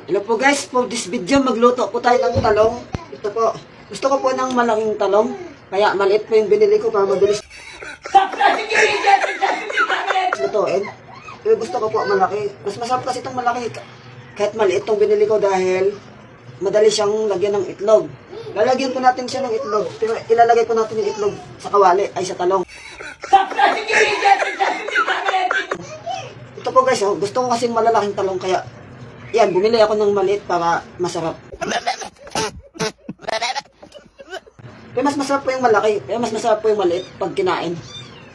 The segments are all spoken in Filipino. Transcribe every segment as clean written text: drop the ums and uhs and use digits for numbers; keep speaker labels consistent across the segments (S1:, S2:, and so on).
S1: Hello po guys, for this video magluto po tayo ng talong. Ito po, gusto ko po ng malaking talong. Kaya maliit po yung binili ko para mabilis lutuin. Pero gusto ko po malaki. Mas masarap kasi itong malaki kahit maliit itong binili ko dahil madali siyang lagyan ng itlog. Lalagyan po natin siya ng itlog. Pero ilalagay po natin yung itlog sa kawali ay sa talong. Ito po guys, oh, gusto ko kasing malalaking talong kaya yan, bumili ako ng maliit para masarap. Pero mas masarap po yung malaki. Pero mas masarap po yung maliit pag kinain.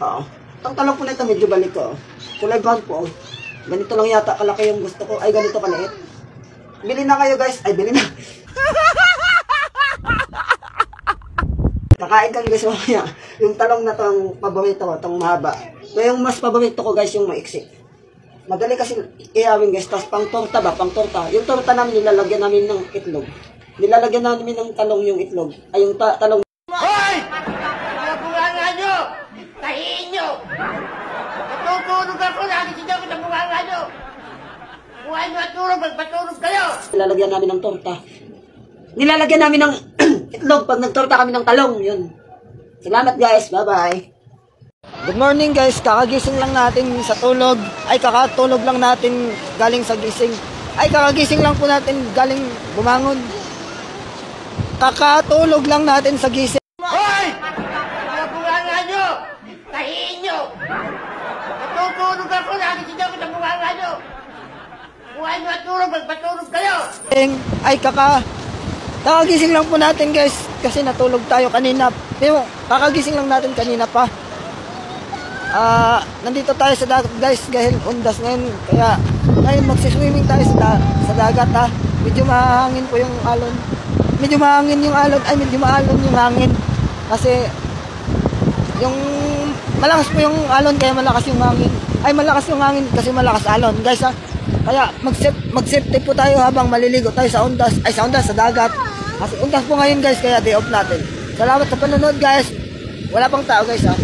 S1: Oo. Itong talong po na ito, medyo balik ko. Kulay brown po. Ganito lang yata kalaki yung gusto ko. Ay, ganito kaliit. Bili na kayo guys. Ay, bili na. Kakain kami guys mamaya. Yung talong na ito ang paborito ko. Itong mahaba. Pero yung mas paborito ko guys, yung maiksi. Madali kasi iawin guys, tapos pang torta ba, pang torta. Yung torta namin nilalagyan namin ng itlog. Nilalagyan namin ng talong yung itlog. Ay yung talong.
S2: Hoy! Mga bunganga nyo! Tahiin nyo! Natutulog ako, nakikita ko sa bunganga nyo! Buhay nyo at tulog, magpatulog kayo!
S1: Nilalagyan namin ng torta. Nilalagyan namin ng itlog pag nagtorta kami ng talong. Yun. Salamat guys, bye bye. Good morning guys, kakagising lang natin sa tulog. Ay kakatulog lang natin galing sa gising. Ay kakagising lang po natin galing bumangon. Kakatulog lang natin sa gising.
S2: Hoy! Mga bunganga nyo! Tahiin nyo! Natutulog ako, nakikita ko sa bunganga nyo! Buhay nyo at tulog, magpatulog kayo!
S1: Ay kakagising lang po natin guys kasi natulog tayo kanina. Pero kakagising lang natin kanina pa. Nandito tayo sa dagat guys dahil undas ngayon. Kaya ngayon magsiswimming tayo sa dagat ha. Medyo mahangin po yung alon. Medyo mahangin yung alon. Ay medyo maalon yung hangin. Kasi yung malakas po yung alon kaya malakas yung hangin. Ay malakas yung hangin kasi malakas alon guys ha. Kaya mag-safety po tayo habang maliligo tayo sa undas. Ay sa undas, sa dagat. Kasi undas po ngayon guys kaya day off natin. Salamat sa panonood guys. Wala pang tao guys ha.